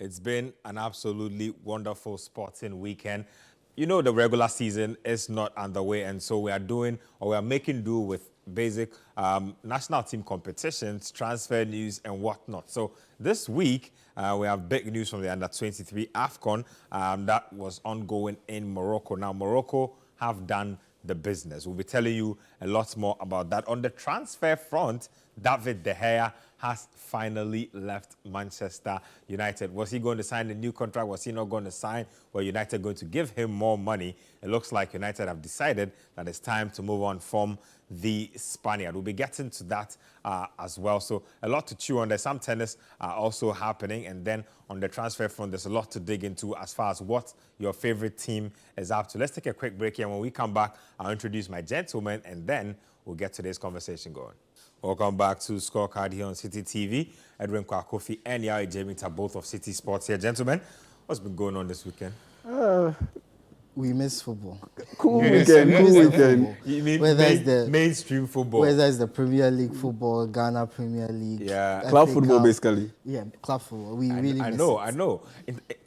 It's been an absolutely wonderful sporting weekend. You know, the regular season is not underway, and so we are making do with basic national team competitions, transfer news, and whatnot. So this week, we have big news from the Under-23 AFCON that was ongoing in Morocco. Now, Morocco have done the business. We'll be telling you a lot more about that. On the transfer front, David De Gea has finally left Manchester United. Was he going to sign a new contract? Was he not going to sign? Were United going to give him more money? It looks like United have decided that it's time to move on from the Spaniard. We'll be getting to that as well. So a lot to chew on. There's some tennis also happening. And then on the transfer front, there's a lot to dig into as far as what your favorite team is up to. Let's take a quick break here. When we come back, I'll introduce my gentleman, and then we'll get today's conversation going. Welcome back to Scorecard here on Citi TV. Edwin Kwakofi and Yao Jamie are both of Citi Sports here. Gentlemen, what's been going on this weekend? We miss football. Cool weekend. You mean Whether it's the mainstream football? Whether it's the Premier League football, Ghana Premier League, Yeah. Club football, basically. Yeah, club football. We really I miss know, it. I know.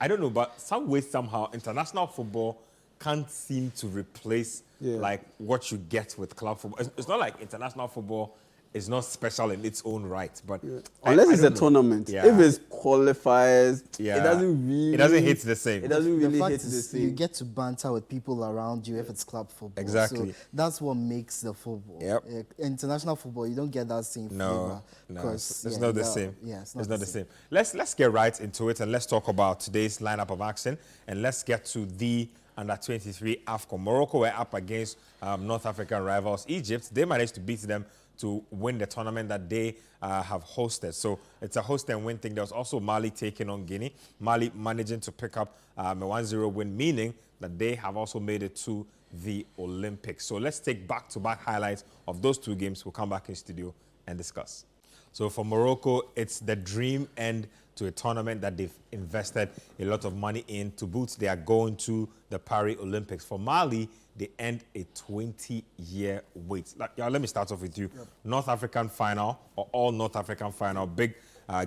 I don't know, but some way, somehow, international football can't seem to replace like what you get with club football. It's not like international football is not special in its own right, but Unless it's a don't know. tournament. Yeah. If it's qualifiers, Yeah. it doesn't hit the same. It doesn't The really fact hit the is, you same. get to banter with people around you if it's club football. Exactly. So that's what makes the football. Yep. International football, you don't get that same flavor. No, 'cause, it's not the same. Yeah, it's not the same. Let's get right into it, and let's talk about today's lineup of action, and let's get to the Under-23 AFCON. Morocco were up against North African rivals Egypt. They managed to beat them to win the tournament that they have hosted. So it's a host and win thing. There was also Mali taking on Guinea. Mali managing to pick up a 1-0 win, meaning that they have also made it to the Olympics. So let's take back-to-back highlights of those two games. We'll come back in studio and discuss. So for Morocco, it's the dream end to a tournament that they've invested a lot of money in. To boot, they are going to the Paris Olympics. For Mali, they end a 20-year wait. Let me start off with you. Yep. North African final, or all North African final, big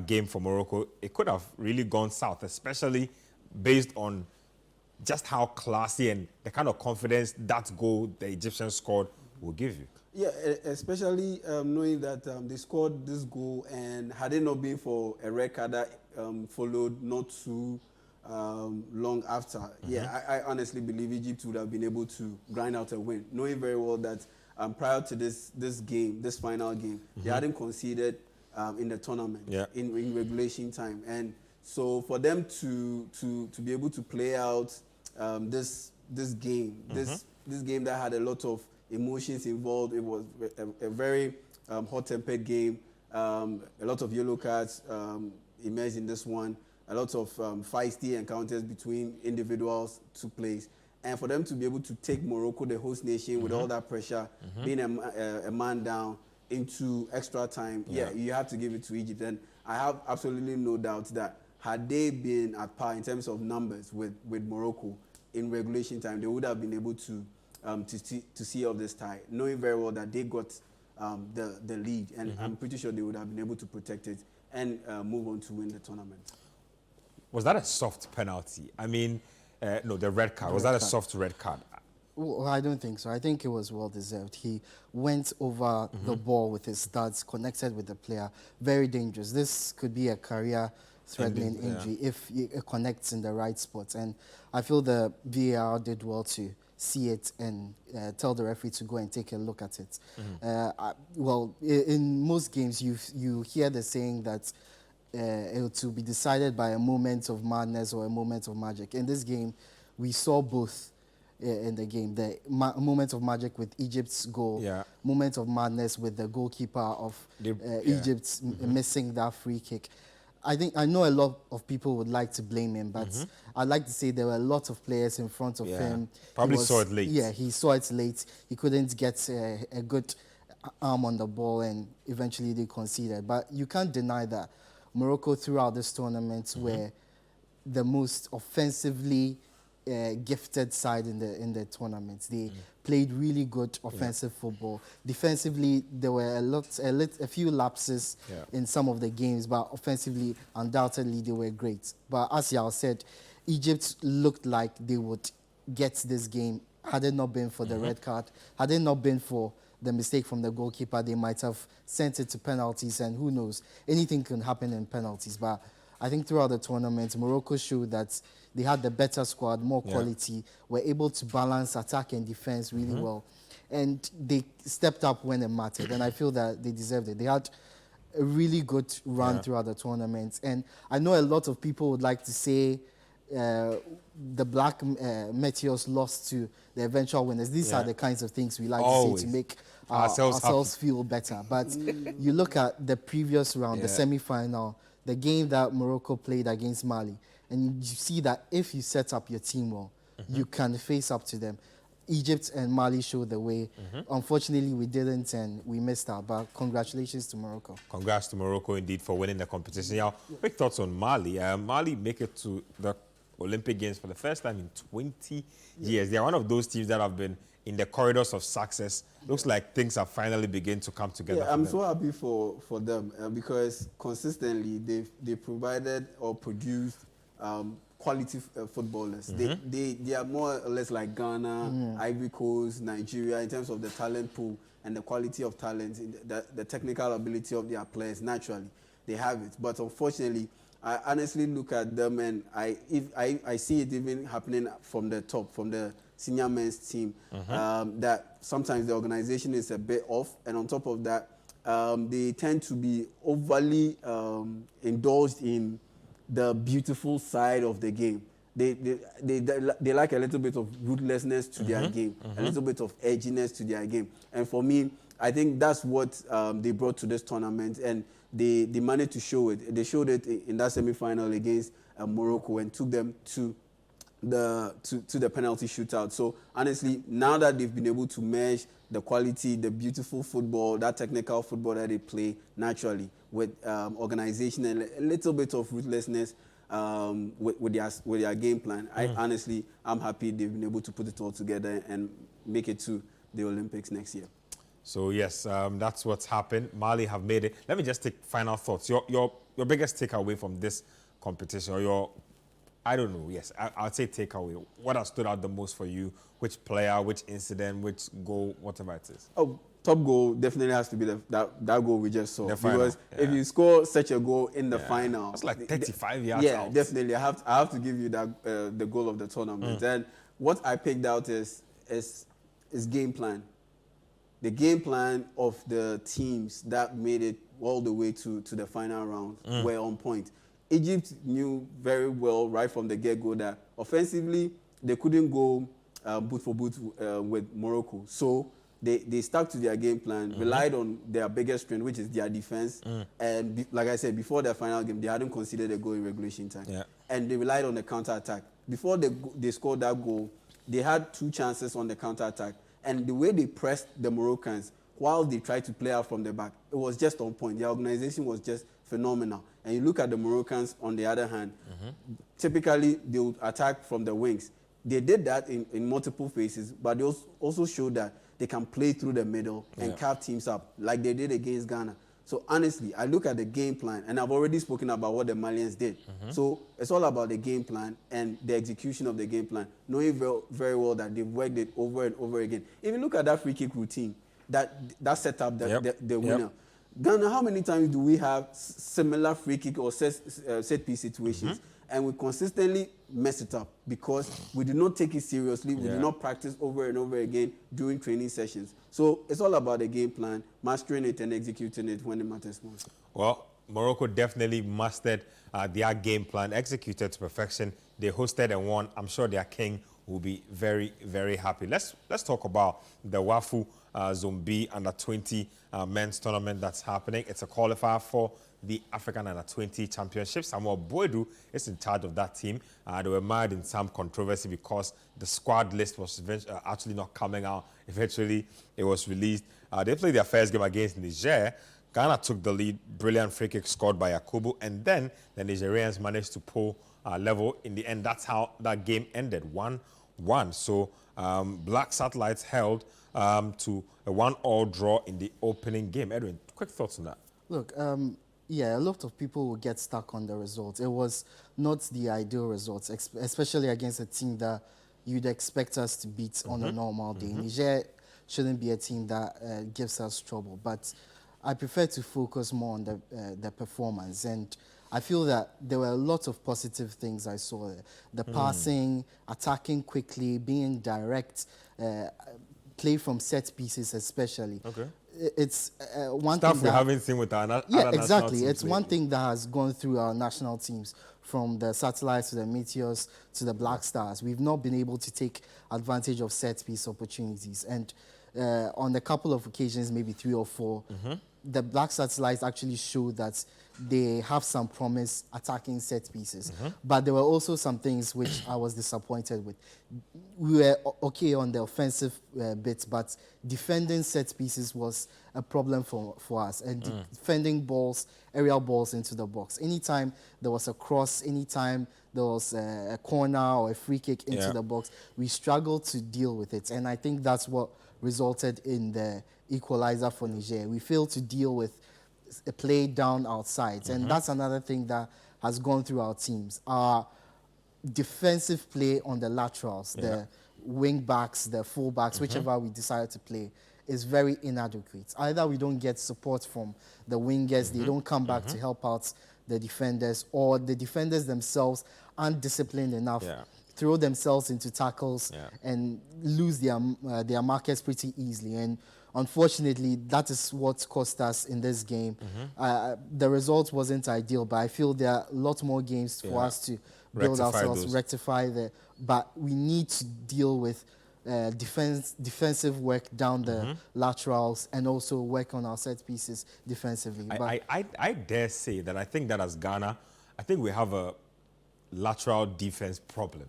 game for Morocco. It could have really gone south, especially based on just how classy and the kind of confidence that goal the Egyptians scored will give you. Yeah, especially knowing that they scored this goal, and had it not been for a red card that followed not too long after, I honestly believe Egypt would have been able to grind out a win, knowing very well that prior to this final game, they hadn't conceded in the tournament in regulation time, and so for them to be able to play out this game, this game that had a lot of emotions involved. It was a very hot-tempered game. A lot of yellow cards emerged in this one. A lot of feisty encounters between individuals took place. And for them to be able to take Morocco, the host nation, with all that pressure, being a man down into extra time, you have to give it to Egypt. And I have absolutely no doubt that had they been at par in terms of numbers with Morocco in regulation time, they would have been able to see off this tie, knowing very well that they got the lead, and I'm pretty sure they would have been able to protect it and move on to win the tournament. Was that a soft penalty? I mean, no, the red card. Was that a soft red card? Well, I don't think so. I think it was well deserved. He went over the ball with his studs, connected with the player. Very dangerous. This could be a career-threatening injury if it connects in the right spot. And I feel the VAR did well to see it and tell the referee to go and take a look at it. Well, in most games, you hear the saying that it will be decided by a moment of madness or a moment of magic. In this game, we saw both in the game. The moment of magic with Egypt's goal, moment of madness with the goalkeeper of Egypt missing that free kick. I know a lot of people would like to blame him, but I'd like to say there were a lot of players in front of him. Probably saw it late. Yeah, he saw it late. He couldn't get a good arm on the ball, and eventually they conceded. But you can't deny that Morocco throughout this tournament were the most offensively gifted side in the tournament. They played really good offensive football. Defensively, there were a few lapses in some of the games, but offensively, undoubtedly, they were great. But as Yao said, Egypt looked like they would get this game had it not been for the red card, had it not been for the mistake from the goalkeeper. They might have sent it to penalties, and who knows, anything can happen in penalties. But I think throughout the tournament, Morocco showed that they had the better squad, more quality, were able to balance attack and defense really well. And they stepped up when it mattered, and I feel that they deserved it. They had a really good run throughout the tournament. And I know a lot of people would like to say the Black Meteors lost to the eventual winners. These are the kinds of things we like to say to make ourselves feel better. But you look at the previous round, the semi-final, the game that Morocco played against Mali, and you see that if you set up your team well, you can face up to them. Egypt and Mali showed the way. Unfortunately, we didn't, and we missed out. But congratulations to Morocco. Congrats to Morocco, indeed, for winning the competition. Now, quick thoughts on Mali. Mali make it to the Olympic Games for the first time in 20 years. They are one of those teams that have been in the corridors of success. Looks like things are finally beginning to come together. Yeah, I'm so happy for them because consistently they provided or produced quality footballers. They are more or less like Ghana, Ivory Coast, Nigeria in terms of the talent pool and the quality of talent, the technical ability of their players. Naturally, they have it, but unfortunately, I honestly look at them and I see it even happening from the top, from the senior men's team, that sometimes the organization is a bit off, and on top of that, they tend to be overly indulged in the beautiful side of the game. They like a little bit of ruthlessness to their game, a little bit of edginess to their game. And for me, I think that's what they brought to this tournament, and they managed to show it. They showed it in that semi-final against Morocco and took them to the penalty shootout. So honestly, now that they've been able to merge the quality, the beautiful football, that technical football that they play naturally with organization and a little bit of ruthlessness with their game plan, I'm happy they've been able to put it all together and make it to the Olympics next year. So yes, that's what's happened. Mali have made it. Let me just take final thoughts. Your biggest takeaway from this competition, or your, I don't know, yes, I'd say takeaway. What has stood out the most for you? Which player, which incident, which goal, whatever it is? Oh, top goal definitely has to be that goal we just saw. The final, because if you score such a goal in the final, it's like 35 yards out. Yeah, definitely. I have to give you that the goal of the tournament. And what I picked out is game plan. The game plan of the teams that made it all the way to the final round were on point. Egypt knew very well right from the get-go that offensively they couldn't go boot for boot with Morocco. So they stuck to their game plan, relied on their biggest strength, which is their defense. And like I said, before their final game, they hadn't considered a goal in regulation time. Yeah. And they relied on the counter-attack. Before they scored that goal, they had 2 chances on the counter-attack. And the way they pressed the Moroccans while they tried to play out from the back, it was just on point. Their organization was just phenomenal. And you look at the Moroccans on the other hand, typically they would attack from the wings. They did that in multiple phases, but they also showed that they can play through the middle and carve teams up like they did against Ghana. So honestly, I look at the game plan, and I've already spoken about what the Malians did. So it's all about the game plan and the execution of the game plan, knowing very well that they've worked it over and over again. If you look at that free kick routine, that set up the winner. Ghana, how many times do we have similar free kick or set piece situations? And we consistently mess it up because we do not take it seriously. We do not practice over and over again during training sessions. So it's all about the game plan, mastering it and executing it when it matters most. Well, Morocco definitely mastered their game plan, executed to perfection. They hosted and won. I'm sure their king will be very, very happy. Let's talk about the WAFU Zone B Under-20 men's tournament that's happening. It's a qualifier for the African Under-20 Championship. Samuel Boydu is in charge of that team. They were mired in some controversy because the squad list was actually not coming out. Eventually, it was released. They played their first game against Niger. Ghana took the lead, brilliant free kick scored by Yakubu, and then the Nigerians managed to pull level. In the end, that's how that game ended, 1-1. So Black Satellites held to a 1-1 draw in the opening game. Edwin, quick thoughts on that? Look, yeah, a lot of people will get stuck on the results. It was not the ideal results, especially against a team that you'd expect us to beat on a normal day. Niger shouldn't be a team that gives us trouble, but I prefer to focus more on the performance. And I feel that there were a lot of positive things I saw there. The passing, attacking quickly, being direct, play from set pieces especially. Okay. It's one Stuff thing we that, haven't seen with our other yeah, national exactly. teams It's one lately. thing that has gone through our national teams, from the Satellites to the Meteors to the Black Stars. We've not been able to take advantage of set piece opportunities. And on a couple of occasions, maybe 3 or 4, the Black Satellites actually showed that they have some promise attacking set pieces. But there were also some things which I was disappointed with. We were okay on the offensive bits, but defending set pieces was a problem for us. And defending balls, aerial balls into the box. Anytime there was a cross, anytime there was a corner or a free kick into the box, we struggled to deal with it. And I think that's what resulted in the equalizer for Niger. We failed to deal with a play down outside. And that's another thing that has gone through our teams. Our defensive play on the laterals, the wing backs, the full backs, whichever we decide to play, is very inadequate. Either we don't get support from the wingers, they don't come back to help out the defenders, or the defenders themselves aren't disciplined enough, throw themselves into tackles and lose their markers pretty easily. And unfortunately, that is what cost us in this game. The result wasn't ideal, but I feel there are a lot more games for us to build ourselves, rectify but we need to deal with defensive work down the laterals and also work on our set pieces defensively. I dare say that I think that as Ghana, I think we have a lateral defense problem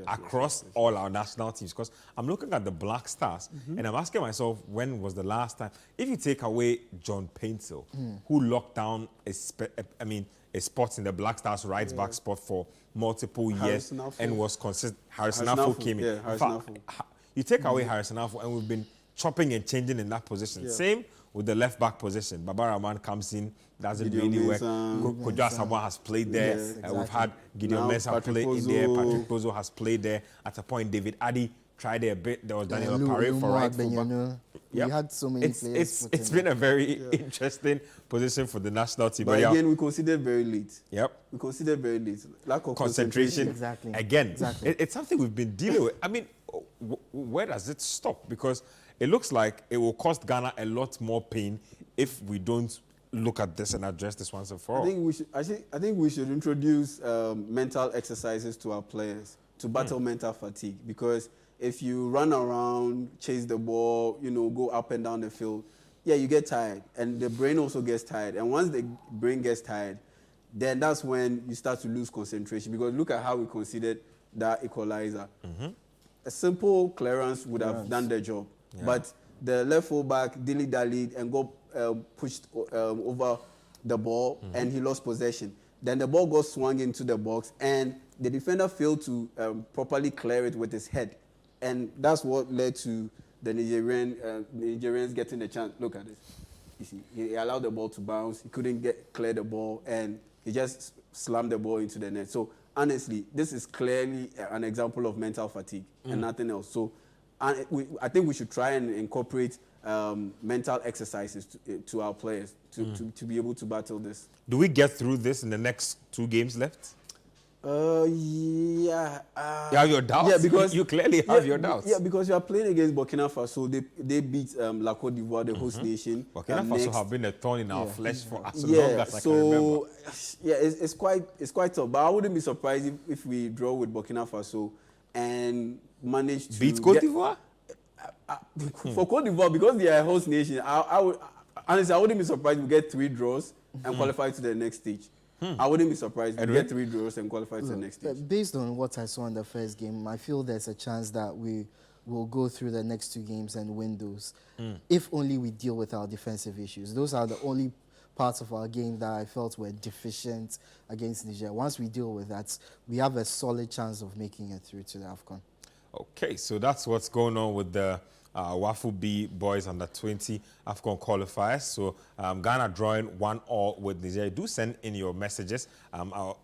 across all our national teams, because I'm looking at the Black Stars and I'm asking myself, when was the last time, if you take away John Paintil, who locked down a spot in the Black Stars right back spot for multiple years and was consistent. Harrison Affo came in. In fact, you take away Harrison Affo and we've been chopping and changing in that position. Same with the left back position. Baba Rahman comes in, doesn't really work. Kojo Asamoah has played there. We've had Gideon Mensah play in there. Patrick Pozo has played there. At a point, David Addy tried a bit. There was Daniel Opare for right fullback. We had so many players. It's been a very interesting position for the national team. But again, we considered very late. We considered very late. Lack of concentration. Exactly. Again, it's something we've been dealing with. I mean, where does it stop? Because it looks like it will cost Ghana a lot more pain if we don't look at this and address this once and for all. I think we should introduce mental exercises to our players to battle mental fatigue, because if you run around, chase the ball, go up and down the field, you get tired, and the brain also gets tired. And once the brain gets tired, then that's when you start to lose concentration, because look at how we considered that equalizer. A simple clearance would have done the job, but the left fullback dilly-dallied and pushed over the ball, and he lost possession. Then the ball got swung into the box, and the defender failed to properly clear it with his head. And that's what led to the Nigerians getting the chance. Look at this. You see, he allowed the ball to bounce. He couldn't clear the ball, and he just slammed the ball into the net. So honestly, this is clearly an example of mental fatigue and nothing else. So I think we should try and incorporate mental exercises to our players to be able to battle this. Do we get through this in the next 2 games left? You have your doubts? Yeah, because you clearly have your doubts. Yeah, because you are playing against Burkina Faso. They beat La Côte d'Ivoire, the host nation. Burkina Faso have been a thorn in our flesh for as long as I can remember. It's quite tough. But I wouldn't be surprised if we draw with Burkina Faso and manage to beat Côte d'Ivoire. For Côte d'Ivoire, because they are a host nation, I wouldn't be surprised if we get 3 draws and qualify to the next stage. I wouldn't be surprised if we get 3 draws and qualify to the next stage. Based on what I saw in the first game, I feel there's a chance that we we'll go through the next 2 games and win those. If only we deal with our defensive issues. Those are the only parts of our game that I felt were deficient against Niger. Once we deal with that, we have a solid chance of making it through to the AFCON. Okay, so that's what's going on with the Wafu B boys under 20 AFCON qualifiers. So Ghana drawing 1-1 with Nigeria. Do send in your messages. I'll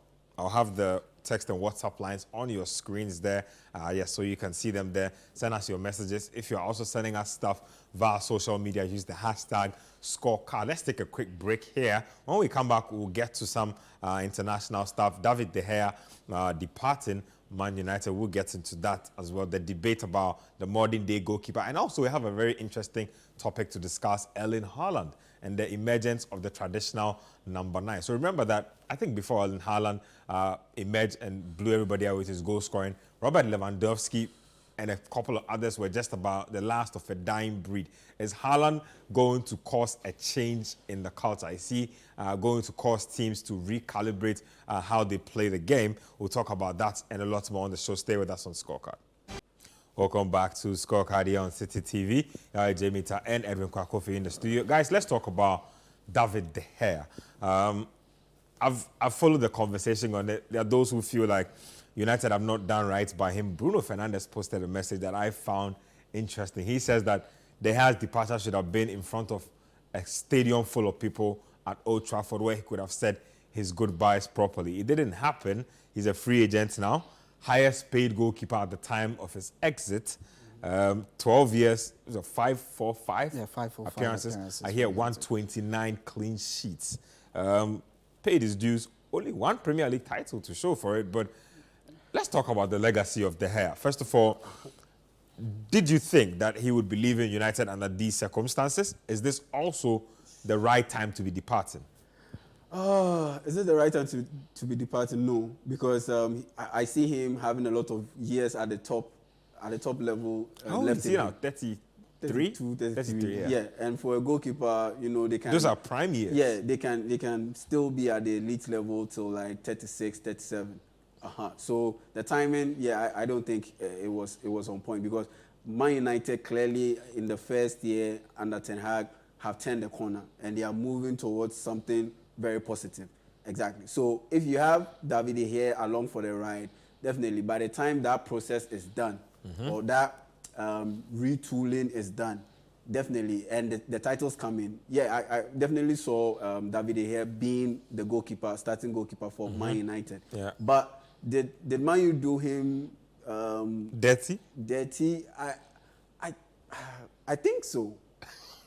have the text and WhatsApp lines on your screens there. Yes, so you can see them there. Send us your messages. If you're also sending us stuff via social media, use the hashtag Scorecard. Let's take a quick break here. When we come back, we'll get to some international stuff. David De Gea departing Man United. We'll get into that as well. The debate about the modern day goalkeeper. And also we have a very interesting topic to discuss, Erling Haaland and the emergence of the traditional number 9. So remember that, I think before Erling Haaland emerged and blew everybody out with his goal scoring, Robert Lewandowski and a couple of others were just about the last of a dying breed. Is Haaland going to cause a change in the culture? I see going to cause teams to recalibrate how they play the game. We'll talk about that and a lot more on the show. Stay with us on Scorecard. Welcome back to Scorecard here on Citi TV. Jamie Ta and Edwin Kwakofi in the studio. Guys, let's talk about David De Gea. I've followed the conversation on it. There are those who feel like United have not done right by him. Bruno Fernandes posted a message that I found interesting. He says that De Gea's departure should have been in front of a stadium full of people at Old Trafford where he could have said his goodbyes properly. It didn't happen. He's a free agent now. Highest paid goalkeeper at the time of his exit. 12 years, it was a 545 appearances. I hear 129 clean sheets. Paid his dues, only 1 Premier League title to show for it. But let's talk about the legacy of De Gea. First of all, did you think that he would be leaving United under these circumstances? Is this also the right time to be departing? Is it the right time to be departing? No, because I see him having a lot of years at the top level. How old is he now? 33? 33, yeah. And for a goalkeeper, you know, they can... Those are prime years. Yeah, they can still be at the elite level till like 36, 37. So the timing, yeah, I don't think it was on point, because Man United clearly in the first year under Ten Hag have turned the corner and they are moving towards something very positive. Exactly. So if you have David De Gea along for the ride, definitely by the time that process is done, or that retooling is done, definitely, and the titles come in. Yeah, I definitely saw David De Gea being the goalkeeper, starting goalkeeper for Man United. Yeah. But did Man U do him dirty? Dirty? I think so.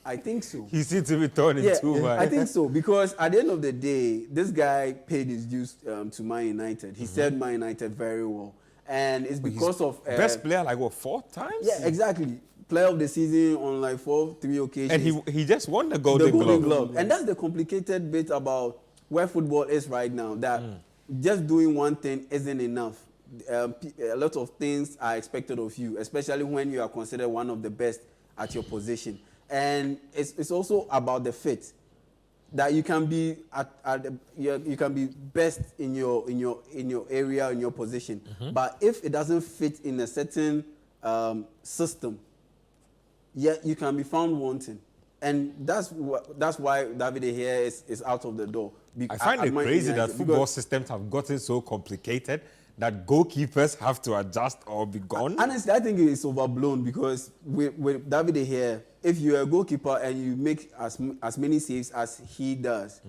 I think so. He seems to be turning too much. I think so, because at the end of the day, this guy paid his dues to Man United. He served Man United very well. And it's because of... best player, like, what, 4 times? Yeah, exactly. Player of the season on like 3 occasions. And he just won the Golden Glove. And that's the complicated bit about where football is right now, that just doing one thing isn't enough. A lot of things are expected of you, especially when you are considered one of the best at your position. And it's also about the fit, that you can be you can be best in your area, in your position. But if it doesn't fit in a certain system, yet you can be found wanting. And that's why David De Gea is out of the door. I find it crazy that football systems have gotten so complicated that goalkeepers have to adjust or be gone. Honestly, I think it's overblown, because with David De Gea, if you're a goalkeeper and you make as many saves as he does,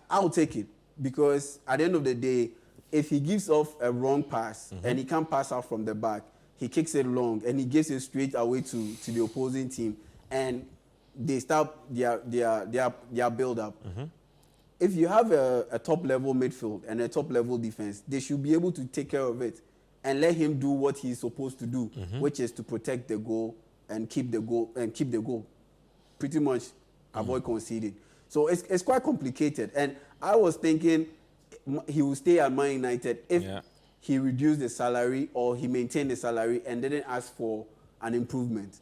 I'll take it. Because at the end of the day, if he gives off a wrong pass and he can't pass out from the back, he kicks it long and he gives it straight away to the opposing team, and they start their build-up. If you have a top-level midfield and a top-level defense, they should be able to take care of it and let him do what he's supposed to do, which is to protect the goal and keep the goal. Pretty much avoid conceding. So it's quite complicated. And I was thinking he would stay at Man United if he reduced the salary or he maintained the salary and didn't ask for an improvement.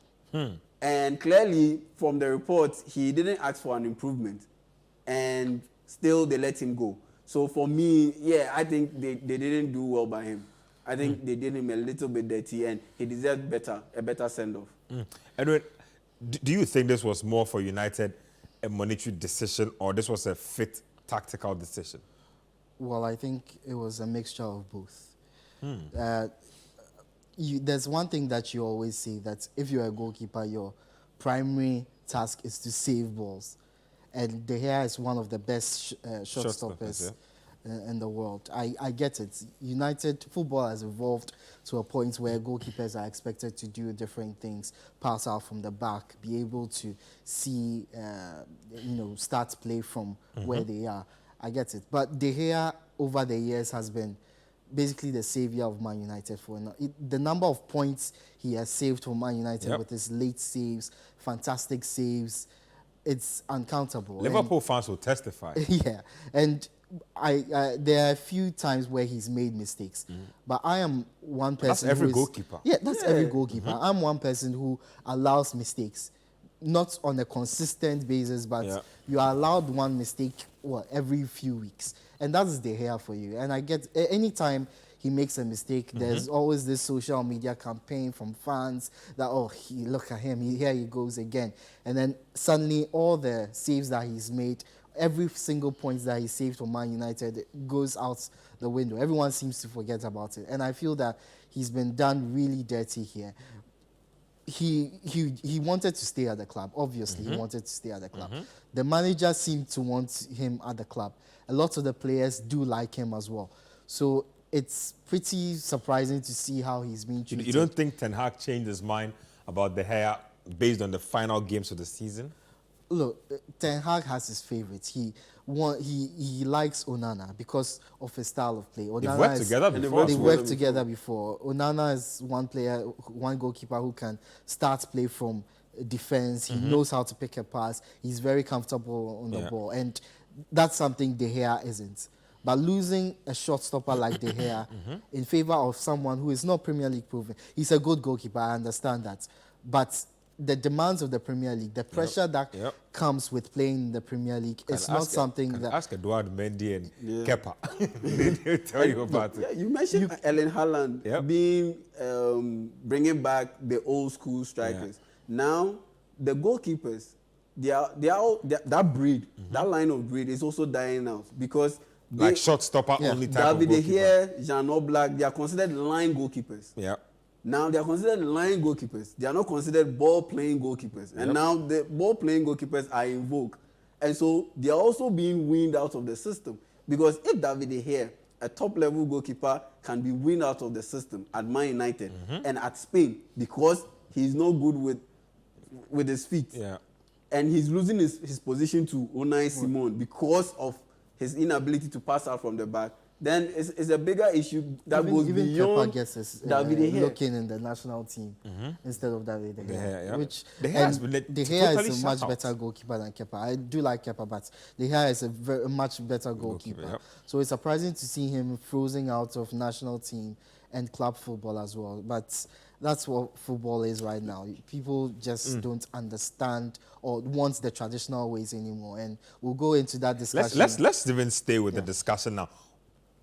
And clearly, from the reports, he didn't ask for an improvement. And still, they let him go. So for me, yeah, I think they didn't do well by him. I think they did him a little bit dirty, and he deserved a better send-off. Edwin, do you think this was more for United a monetary decision, or this was a fit tactical decision? Well, I think it was a mixture of both. There's one thing that you always say, that if you're a goalkeeper, your primary task is to save balls. And De Gea is one of the best shot stoppers in the world. I get it. United football has evolved to a point where goalkeepers are expected to do different things, pass out from the back, be able to see, start play from where they are. I get it. But De Gea, over the years, has been basically the savior of Man United. The number of points he has saved for Man United with his late saves, fantastic saves, it's uncountable. Liverpool fans will testify. Yeah, and there are a few times where he's made mistakes, but I am one person. That's every goalkeeper. Yeah, that's every goalkeeper. I'm one person who allows mistakes, not on a consistent basis, but you are allowed one mistake every few weeks, and that's De Gea for you. And I get anytime he makes a mistake, there's always this social media campaign from fans that, look at him, here he goes again. And then suddenly all the saves that he's made, every single point that he saved for Man United goes out the window. Everyone seems to forget about it. And I feel that he's been done really dirty here. He wanted to stay at the club. Obviously, he wanted to stay at the club. The manager seemed to want him at the club. A lot of the players do like him as well. So it's pretty surprising to see how he's being treated. You don't think Ten Hag changed his mind about De Gea based on the final games of the season? Look, Ten Hag has his favorites. He likes Onana because of his style of play. They've worked together before. They worked together before. Onana is one goalkeeper who can start play from defense. He knows how to pick a pass. He's very comfortable on the ball. And that's something De Gea isn't. But losing a shot stopper like De Gea in favor of someone who is not Premier League proven, he's a good goalkeeper, I understand that. But the demands of the Premier League, the pressure that comes with playing in the Premier League, is not something that... Ask Eduard Mendy and Kepa. They'll tell you about it. You mentioned Erling Haaland being bringing back the old school strikers. Now, the goalkeepers, that breed, that line of breed is also dying out because... Like shot stopper only type David of goalkeeper. David De Gea, Jean Oblak, they are considered line goalkeepers. Yeah. Now they are considered line goalkeepers. They are not considered ball-playing goalkeepers. And now the ball-playing goalkeepers are in vogue. And so they are also being weaned out of the system. Because if David De Gea, a top-level goalkeeper, can be weaned out of the system at Man United and at Spain because he's no good with his feet. Yeah. And he's losing his position to Unai Simon because of his inability to pass out from the back, then it's a bigger issue that goes beyond David De Gea looking in the national team instead of David De Gea. Which De Gea is a much better goalkeeper than Kepa. I do like Kepa, but De Gea is a much better goalkeeper. So it's surprising to see him frozen out of national team and club football as well. But that's what football is right now. People just don't understand or want the traditional ways anymore. And we'll go into that discussion. Let's even stay with the discussion now.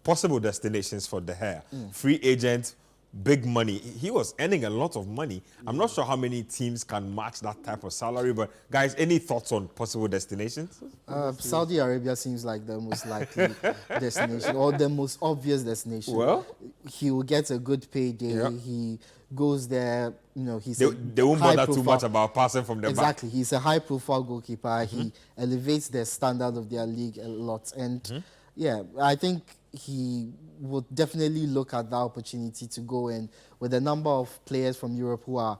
Possible destinations for De Gea. Free agent, big money. He was earning a lot of money. I'm not sure how many teams can match that type of salary, but guys, any thoughts on possible destinations? Saudi Arabia seems like the most likely destination or the most obvious destination. Well, he will get a good payday. He goes there, they won't bother too much about passing from the back. Exactly. He's a high-profile goalkeeper. He elevates the standard of their league a lot. And, I think he would definitely look at that opportunity to go in with a number of players from Europe who are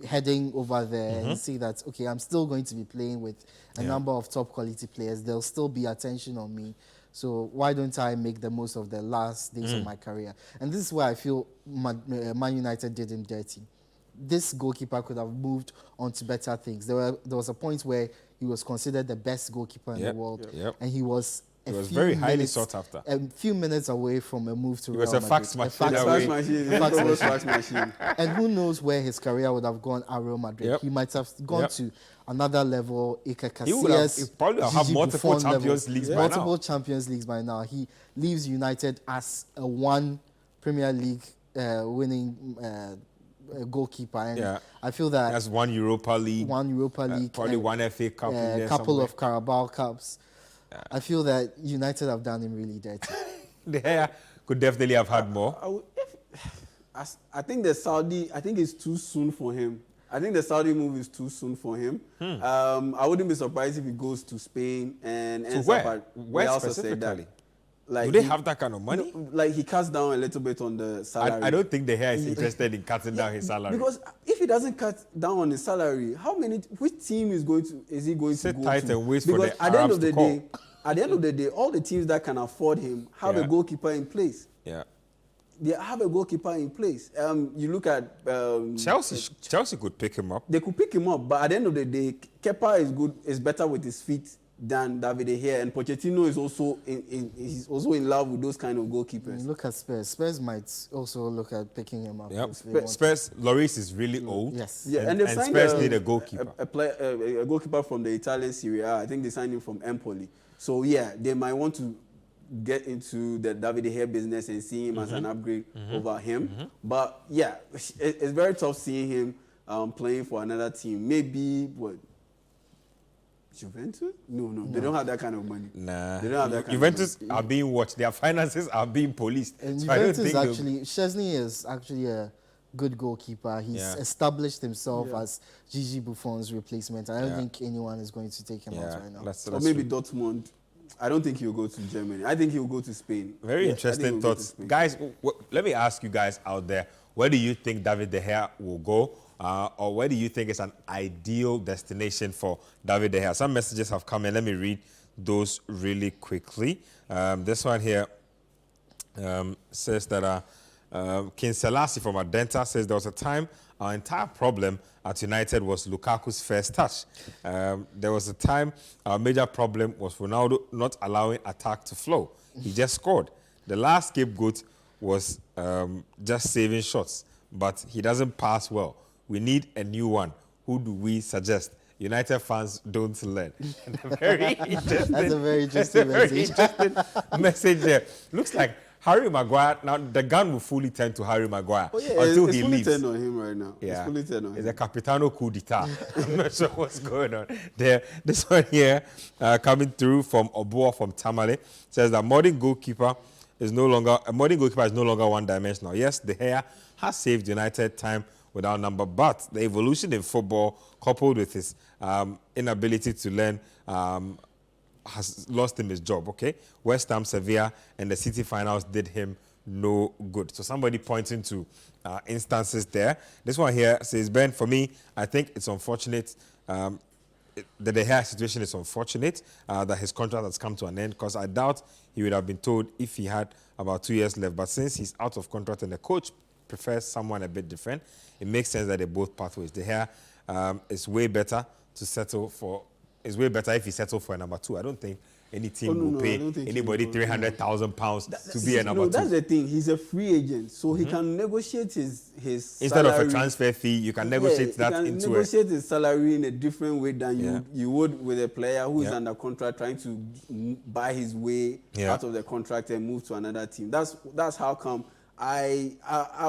heading over there and see that, okay, I'm still going to be playing with a number of top-quality players. There'll still be attention on me. So why don't I make the most of the last days of my career? And this is where I feel Man United did him dirty. This goalkeeper could have moved on to better things. There was a point where he was considered the best goalkeeper in the world, and he was very highly sought after. A few minutes away from a move to Real Madrid. It was a fax machine. And who knows where his career would have gone at Real Madrid. He might have gone to another level. He probably have multiple Champions Leagues by now. Multiple Champions Leagues by now. He leaves United as a one Premier League winning goalkeeper, and Yeah. I feel that That's one Europa League. Probably and one FA Cup in there a couple somewhere. of Carabao Cups. I feel that United have done him really dirty. De Gea could definitely have had more. I think it's too soon for him. I think the Saudi move is too soon for him. I wouldn't be surprised if he goes to Spain and ends up at Where Real specifically? Sociedad. Like Do they have that kind of money? No, like he cuts down a little bit on the salary. I don't think De Gea is interested in cutting down his salary. Because if he doesn't cut down on his salary, which team is he going to go Sit tight to? and wait because for the Arabs to call. At the end of the day, all the teams that can afford him have a goalkeeper in place. Yeah. They have a goalkeeper in place. You look at Chelsea could pick him up. They could pick him up, but at the end of the day, Kepa is better with his feet than David De Gea, and Pochettino is also he's also in love with those kind of goalkeepers. Look at Spurs. Spurs might also look at picking him up. Yep. Spurs, Lloris is really old. Yes. Yeah, and Spurs need a goalkeeper. A goalkeeper from the Italian Serie A. I think they signed him from Empoli. So yeah, they might want to get into the David De Gea business and see him as an upgrade over him. But yeah, it's very tough seeing him playing for another team. Maybe what? Juventus? No, they don't have that kind of money. Nah. They don't have that kind Juventus of money. are being watched. Their finances are being policed. And So I don't Juventus think actually, Szczesny is actually a good goalkeeper. He's established himself as Gigi Buffon's replacement. I don't think anyone is going to take him out right now. Or maybe Dortmund. I don't think he'll go to Germany. I think he'll go to Spain. Very interesting thoughts. Guys, let me ask you guys out there, where do you think David De Gea will go? Or where do you think is an ideal destination for David De Gea? Some messages have come in. Let me read those really quickly. This one here says that King Selassie from Adenta says there was a time our entire problem at United was Lukaku's first touch. There was a time our major problem was Ronaldo not allowing attack to flow. He just scored. The last scapegoat was just saving shots, but he doesn't pass well. We need a new one. Who do we suggest? United fans don't learn. Very interesting. That's a very interesting message there. Looks like Harry Maguire, now the gun will fully turn to Harry Maguire until he leaves. It's fully turned on him right now. Yeah. It's fully turned on him. It's a Capitano coup d'etat. I'm not sure what's going on there. This one here, coming through from Obuo from Tamale, says that modern goalkeeper is no longer one-dimensional. Yes, De Gea has saved United time without number, but the evolution in football, coupled with his inability to learn, has lost him his job, okay? West Ham, Sevilla, and the City finals did him no good. So somebody pointing to instances there. This one here says, Ben, for me, I think it's unfortunate. The De Gea situation is unfortunate that his contract has come to an end, because I doubt he would have been told if he had about 2 years left. But since he's out of contract and the coach prefers someone a bit different, it makes sense that they both pathways. De Gea is way better to settle for. It's way better if he settles for a number 2. I don't think any team will pay anybody £300,000 to be a number 2. That's the thing. He's a free agent, so he can negotiate his instead salary. of a transfer fee. You can negotiate that into. He can negotiate his salary in a different way than you would with a player who is under contract trying to buy his way out of the contract and move to another team. That's how come I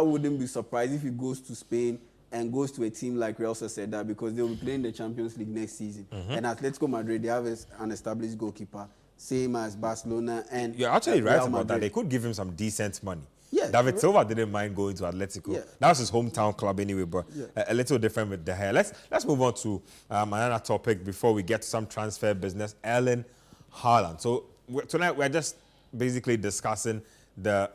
wouldn't be surprised if he goes to Spain and goes to a team like Real Sociedad, because they'll be playing the Champions League next season. And Atletico Madrid, they have an established goalkeeper, same as Barcelona and You're actually Real right about Madrid. that. They could give him some decent money. Yeah. David Silva didn't mind going to Atletico. Yeah. That was his hometown club anyway, but a little different with De Gea. Let's move on to another topic before we get to some transfer business. Erling Haaland. So tonight we're just basically discussing the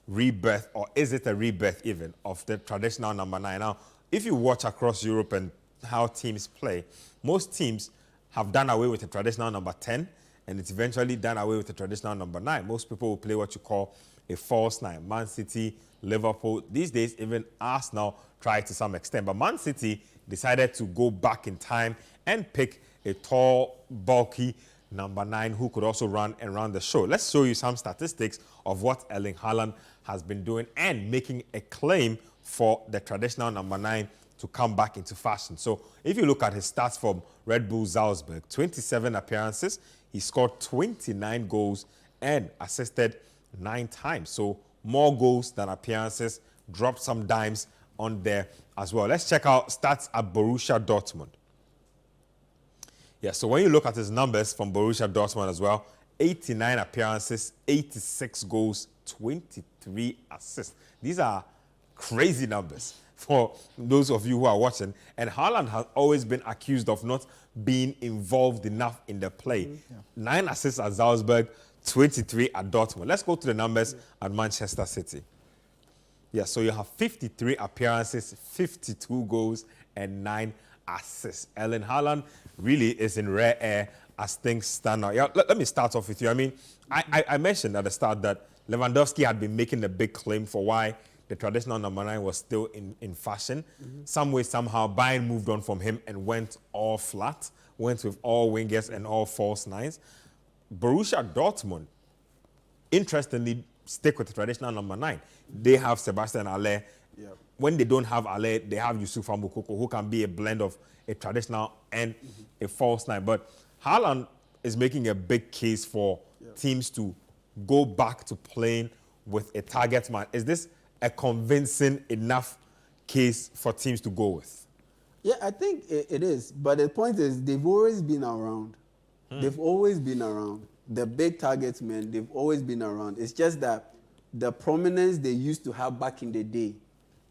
rebirth, or is it a rebirth even, of the traditional number 9. Now, if you watch across Europe and how teams play, most teams have done away with the traditional number 10, and it's eventually done away with the traditional number 9. Most people will play what you call a false 9. Man City, Liverpool, these days even Arsenal try to some extent. But Man City decided to go back in time and pick a tall, bulky number 9 who could also run the show. Let's show you some statistics of what Erling Haaland has been doing and making a claim for the traditional number 9 to come back into fashion. So if you look at his stats from Red Bull Salzburg, 27 appearances, he scored 29 goals and assisted 9 times. So more goals than appearances, dropped some dimes on there as well. Let's check out stats at Borussia Dortmund. Yeah, so when you look at his numbers from Borussia Dortmund as well, 89 appearances, 86 goals, 23 assists. These are crazy numbers for those of you who are watching. And Haaland has always been accused of not being involved enough in the play. 9 assists at Salzburg, 23 at Dortmund. Let's go to the numbers at Manchester City. Yeah, so you have 53 appearances, 52 goals, and 9 assists. Erling Haaland really is in rare air as things stand now. Yeah, let me start off with you. I mean, I mentioned at the start that Lewandowski had been making a big claim for why the traditional number 9 was still in fashion. Some way, somehow, Bayern moved on from him and went all flat, went with all wingers and all false nines. Borussia Dortmund, interestingly, stick with the traditional number 9. They have Sebastian Haller. Yeah. When they don't have Haller, they have Yusufa Moukoko, who can be a blend of a traditional and a false 9. But Haaland is making a big case for teams to go back to playing with a target man. Is this a convincing enough case for teams to go with? Yeah, I think it is. But the point is, they've always been around. They've always been around. The big target men, they've always been around. It's just that the prominence they used to have back in the day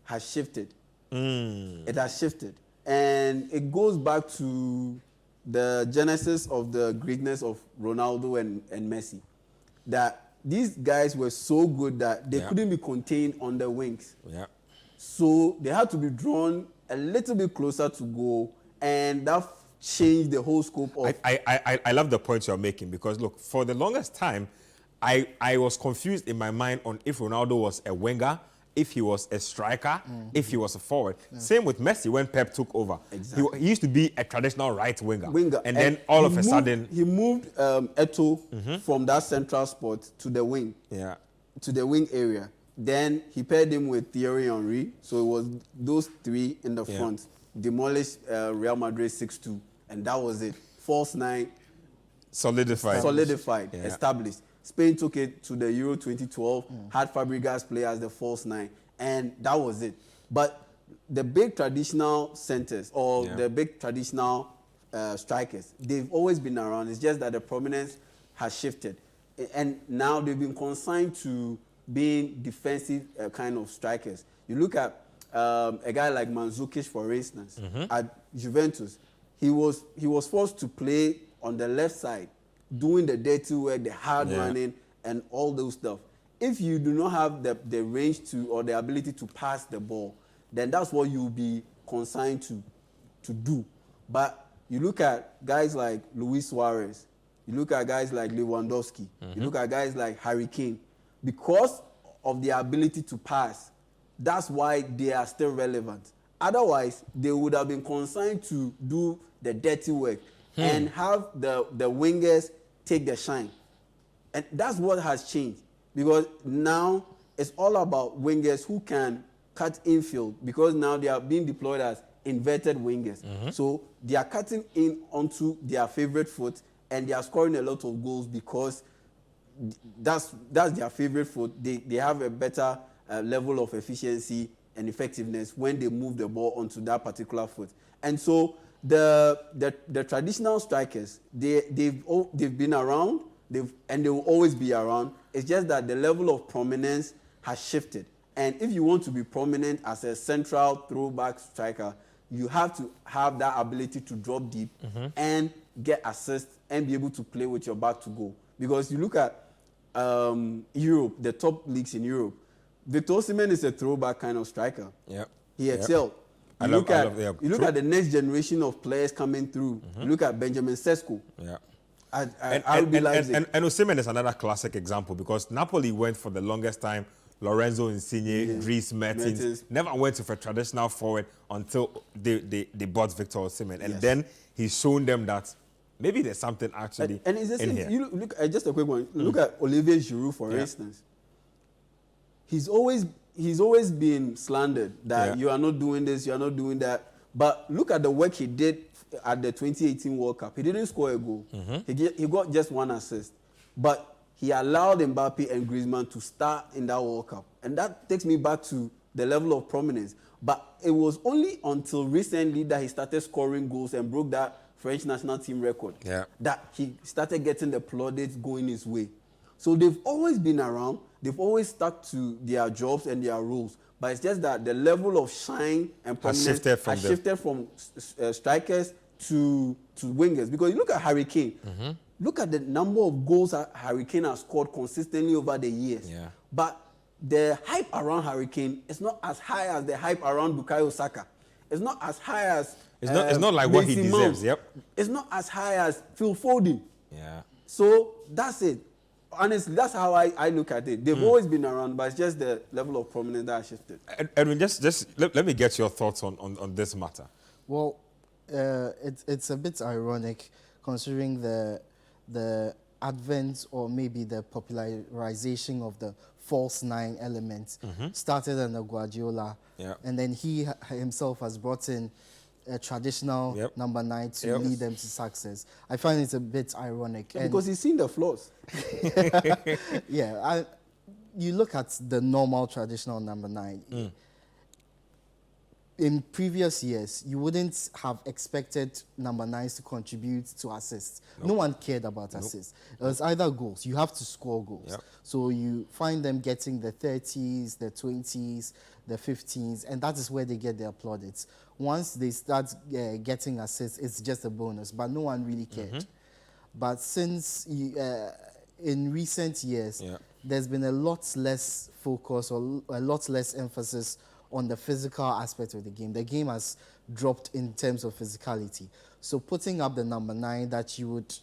has shifted. It has shifted. And it goes back to the genesis of the greatness of Ronaldo and Messi. That these guys were so good that they couldn't be contained on the wings. Yeah. So they had to be drawn a little bit closer to goal, and that changed the whole scope of... I love the point you're making, because, look, for the longest time, I was confused in my mind on if Ronaldo was a winger, if he was a striker, if he was a forward. Same with Messi when Pep took over. Exactly. He used to be a traditional right winger. And then all of a sudden... He moved Eto'o from that central spot to the wing. Yeah. To the wing area. Then he paired him with Thierry Henry. So it was those three in the front. Demolished Real Madrid 6-2. And that was it. False 9. Solidified. Yeah. Established. Spain took it to the Euro 2012, had Fabregas play as the false 9, and that was it. But the big traditional centers or the big traditional strikers, they've always been around. It's just that the prominence has shifted. And now they've been consigned to being defensive kind of strikers. You look at a guy like Mandzukic, for instance, at Juventus. He was forced to play on the left side, doing the dirty work, the hard running, and all those stuff. If you do not have the range to or the ability to pass the ball, then that's what you'll be consigned to do. But you look at guys like Luis Suarez, you look at guys like Lewandowski, you look at guys like Harry Kane, because of their ability to pass, that's why they are still relevant. Otherwise, they would have been consigned to do the dirty work and have the wingers take the shine. And that's what has changed, because now it's all about wingers who can cut infield, because now they are being deployed as inverted wingers. So they are cutting in onto their favorite foot, and they are scoring a lot of goals because that's their favorite foot. They have a better level of efficiency and effectiveness when they move the ball onto that particular foot. And so the traditional strikers, they've been around, and they will always be around. It's just that the level of prominence has shifted. And if you want to be prominent as a central throwback striker, you have to have that ability to drop deep and get assists and be able to play with your back to goal. Because you look at Europe, the top leagues in Europe, Victor Osimhen is a throwback kind of striker. Yep. He excelled. You look at the next generation of players coming through. You look at Benjamin Sesko. Yeah. And Osimhen is another classic example, because Napoli went for the longest time. Lorenzo Insigne, Dries Mertens never went with a traditional forward until they bought Victor Osimhen. And then he's shown them that maybe there's something actually and it's the same, in here. You look at just a quick one. Look at Olivier Giroud, for instance. He's always been slandered that you are not doing this, you are not doing that. But look at the work he did at the 2018 World Cup. He didn't score a goal. He got just one assist. But he allowed Mbappe and Griezmann to start in that World Cup. And that takes me back to the level of prominence. But it was only until recently that he started scoring goals and broke that French national team record that he started getting the plaudits going his way. So they've always been around. They've always stuck to their jobs and their roles. But it's just that the level of shine and prominence has shifted from strikers to wingers. Because you look at Harry Kane. Look at the number of goals that Harry Kane has scored consistently over the years. But the hype around Harry Kane is not as high as the hype around Bukayo Saka. It's not as high as it's not like what he deserves. It's not as high as Phil Foden. So that's it. Honestly, that's how I look at it. They've always been around, but it's just the level of prominence that has shifted. Edwin, let me get your thoughts on this matter. Well, it's a bit ironic considering the advent or maybe the popularization of the false nine element started under Guardiola, and then he himself has brought in a traditional number 9 to lead them to success. I find it a bit ironic. Because he's seen the flaws. You look at the normal traditional number 9. In previous years, you wouldn't have expected number 9s to contribute to assists. No one cared about assists. It was either goals. You have to score goals. So you find them getting the 30s, the 20s, the 15s, and that is where they get their plaudits. Once they start getting assists, it's just a bonus, but no one really cared. But since in recent years, there's been a lot less focus or a lot less emphasis on the physical aspect of the game. The game has dropped in terms of physicality. So putting up the number 9 that you would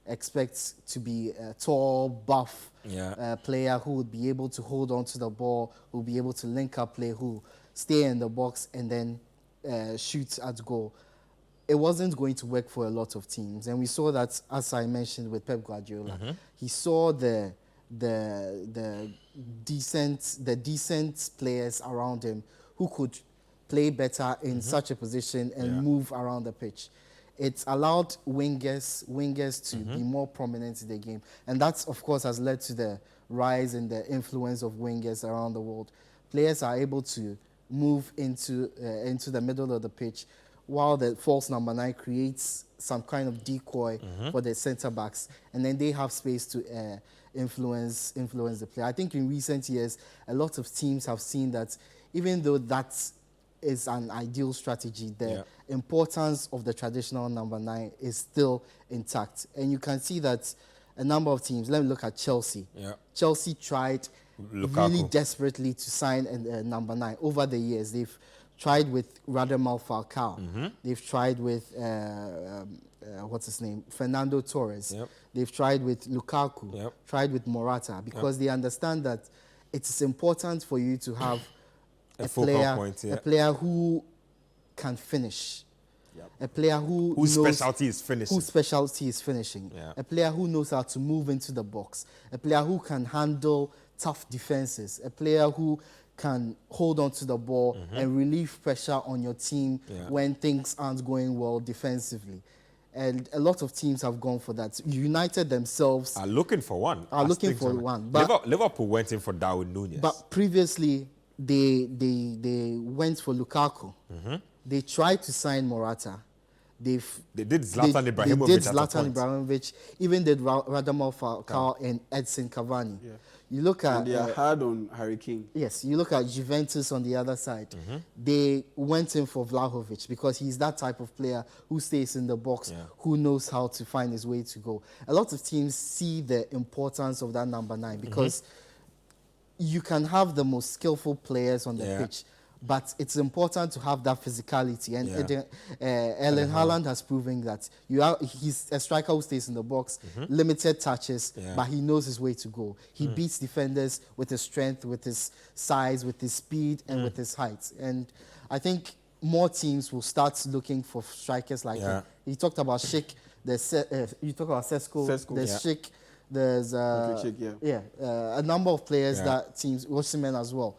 expect to be a tall, buff player who would be able to hold on to the ball, who will be able to link up play, who stay in the box and then shoot at goal. It wasn't going to work for a lot of teams. And we saw that, as I mentioned, with Pep Guardiola. He saw the decent players around him who could play better in such a position and move around the pitch. It's allowed wingers to be more prominent in the game. And that, of course, has led to the rise in the influence of wingers around the world. Players are able to move into the middle of the pitch while the false number 9 creates some kind of decoy for the centre-backs. And then they have space to influence the play. I think in recent years, a lot of teams have seen that even though that is an ideal strategy, the importance of the traditional number 9 is still intact. And you can see that a number of teams, let me look at Chelsea. Chelsea tried really desperately to sign a number 9 over the years. They've tried with Radamel Falcao. They've tried with what's his name, Fernando Torres. They've tried with Lukaku, tried with Morata, because they understand that it's important for you to have a player who can finish, a player whose specialty is finishing, a player who knows how to move into the box, a player who can handle tough defenses, a player who can hold on to the ball and relieve pressure on your team when things aren't going well defensively. And a lot of teams have gone for that. United themselves are looking for one. But Liverpool went in for Darwin Núñez. But previously, they went for Lukaku. They tried to sign Morata. They did Zlatan Ibrahimovic. Even did Radamel Falcao and Edson Cavani. You look at... And they are hard on Harry Kane. Yes, you look at Juventus on the other side. They went in for Vlahovic because he's that type of player who stays in the box, who knows how to find his way to go. A lot of teams see the importance of that number 9 because you can have the most skillful players on the pitch, but it's important to have that physicality. And Erling Haaland has proven that. He's a striker who stays in the box, limited touches, but he knows his way to go. He beats defenders with his strength, with his size, with his speed, and with his height. And I think more teams will start looking for strikers like him. He talked about Schick, you talk about Sesko, there's Schick. There's a number of players that teams, Osimhen as well.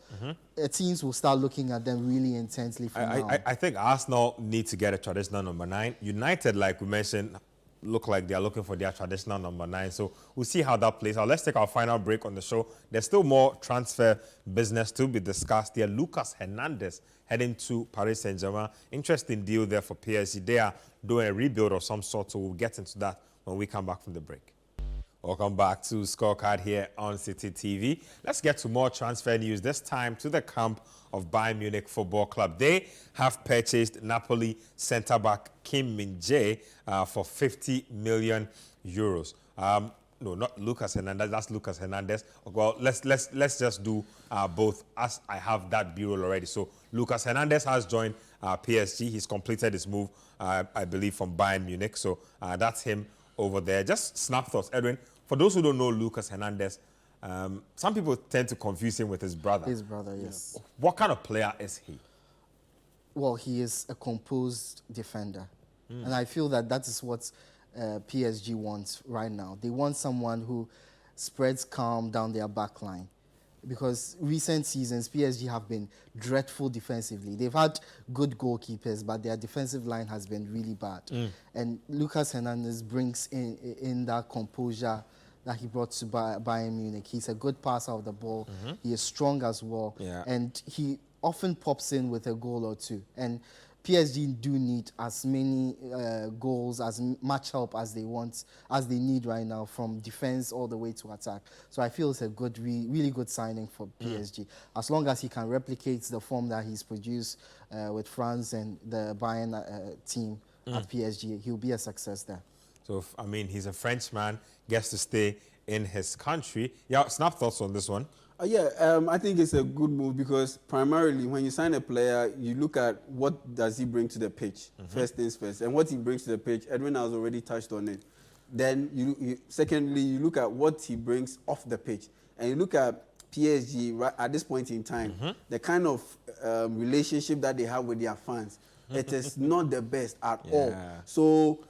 Teams will start looking at them really intensely from now. I think Arsenal need to get a traditional number 9. United, like we mentioned, look like they're looking for their traditional number 9. So we'll see how that plays out. Let's take our final break on the show. There's still more transfer business to be discussed here. Lucas Hernandez heading to Paris Saint-Germain. Interesting deal there for PSG. They are doing a rebuild of some sort, so we'll get into that when we come back from the break. Welcome back to Scorecard here on Citi TV. Let's get to more transfer news, this time to the camp of Bayern Munich Football Club. They have purchased Napoli centre-back Kim Min-jae for 50 million euros. No, not Lucas Hernandez, that's Lucas Hernandez. Well, let's just do both, as I have that bureau already. So Lucas Hernandez has joined PSG. He's completed his move, I believe, from Bayern Munich. So that's him over there. Just snap thoughts, Edwin. For those who don't know Lucas Hernandez, some people tend to confuse him with his brother. His brother, yes. What kind of player is he? Well, he is a composed defender. And I feel that that is what PSG wants right now. They want someone who spreads calm down their back line. Because recent seasons, PSG have been dreadful defensively. They've had good goalkeepers, but their defensive line has been really bad. And Lucas Hernandez brings in that composure that he brought to Bayern Munich. He's a good passer of the ball. He is strong as well. Yeah. And he often pops in with a goal or two. And PSG do need as many goals, as much help as they want, as they need right now, from defense all the way to attack. So I feel it's a good, really good signing for PSG. As long as he can replicate the form that he's produced with France and the Bayern team at PSG, he'll be a success there. So, I mean, he's a Frenchman, gets to stay in his country. Yeah, snap thoughts on this one. I think it's a good move because primarily when you sign a player, you look at what does he bring to the pitch, first things first. And what he brings to the pitch, Edwin has already touched on it. Then, secondly, you look at what he brings off the pitch. And you look at PSG right at this point in time, the kind of relationship that they have with their fans, it is not the best at all. So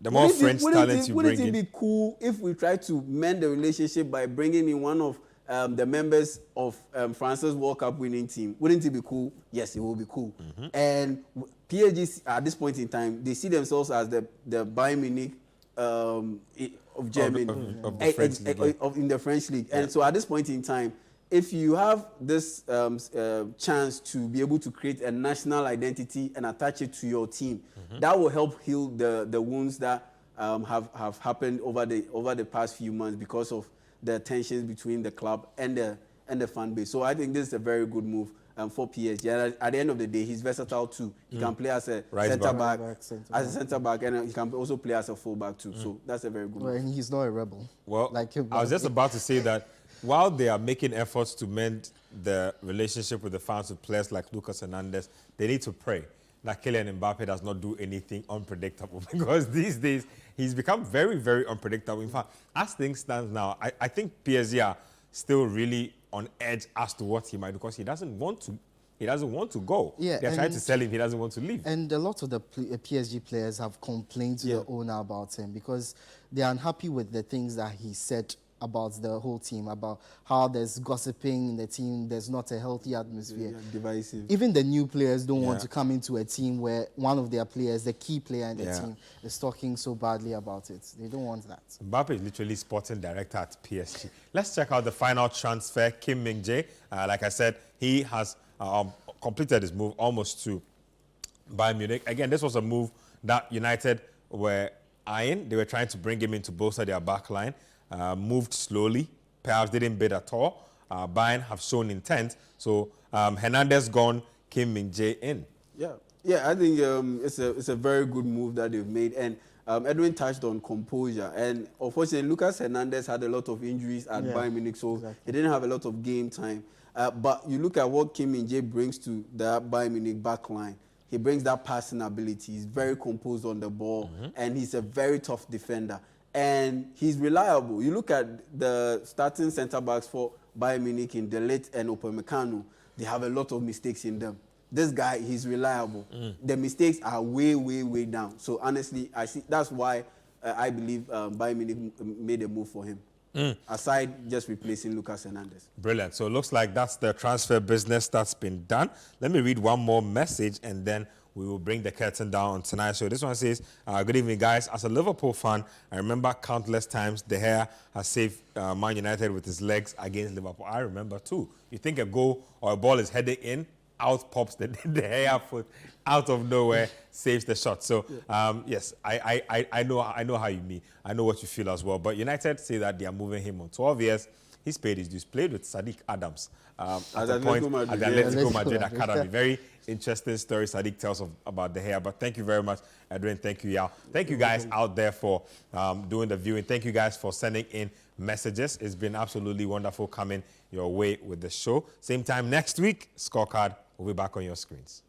the more French talent you bring in. Wouldn't it be cool if we try to mend the relationship by bringing in one of the members of France's World Cup winning team? Wouldn't it be cool? Yes, it will be cool. And PSG, at this point in time, they see themselves as the Bayern Munich of Germany, of the French league. In the French league. And so at this point in time, if you have this chance to be able to create a national identity and attach it to your team, that will help heal the wounds that have happened over the past few months because of the tensions between the club and the fan base. So I think this is a very good move for PSG. And at the end of the day, he's versatile too. He can play as a centre back, and he can also play as a full back too. So that's a very good move. And he's not a rebel. Well, like him, I was just about to say that while they are making efforts to mend the relationship with the fans with players like Lucas Hernandez, they need to pray that Kylian Mbappe does not do anything unpredictable, because these days he's become very, very unpredictable. In fact, as things stand now, I think PSG are still really on edge as to what he might do, because he doesn't want to. He doesn't want to go. Yeah, they're trying to sell him. He doesn't want to leave. And a lot of the PSG players have complained to the owner about him because they are unhappy with the things that he said about the whole team, about how there's gossiping in the team, there's not a healthy atmosphere. Divisive. Even the new players don't want to come into a team where one of their players, the key player in the team, is talking so badly about it. They don't want that. Mbappe is literally sporting director at PSG. Let's check out the final transfer, Kim Min-jae. Like I said, he has completed his move almost to Bayern Munich. Again, this was a move that United were eyeing. They were trying to bring him in to bolster their back line. Moved slowly, perhaps didn't bid at all. Bayern have shown intent. So Hernandez gone, Kim Min-jae in. Yeah, I think it's a very good move that they've made. And Edwin touched on composure. And unfortunately, Lucas Hernandez had a lot of injuries at Bayern Munich, so he didn't have a lot of game time. But you look at what Kim Min-jae brings to the Bayern Munich back line. He brings that passing ability. He's very composed on the ball, and he's a very tough defender. And he's reliable. You look at the starting centre-backs for Bayern Munich in De Ligt and Upamecano, they have a lot of mistakes in them. This guy, he's reliable. The mistakes are way, way, way down. So honestly, I see that's why I believe Bayern Munich made a move for him, aside just replacing Lucas Hernandez. Brilliant. So it looks like that's the transfer business that's been done. Let me read one more message, and then we will bring the curtain down on tonight's show. This one says, good evening, guys. As a Liverpool fan, I remember countless times De Gea has saved Man United with his legs against Liverpool. I remember too. You think a goal or a ball is headed in, out pops the De Gea foot out of nowhere, saves the shot. So, yes, I know how you mean. I know what you feel as well. But United say that they are moving him on 12 years. He's paid his dues. Played with Sadiq Adams at the Atletico Madrid Academy. Very interesting story Sadiq tells about De Gea. But thank you very much, Edwin. Thank you, Yao. Thank you guys out there for doing the viewing. Thank you guys for sending in messages. It's been absolutely wonderful coming your way with the show. Same time next week, Scorecard will be back on your screens.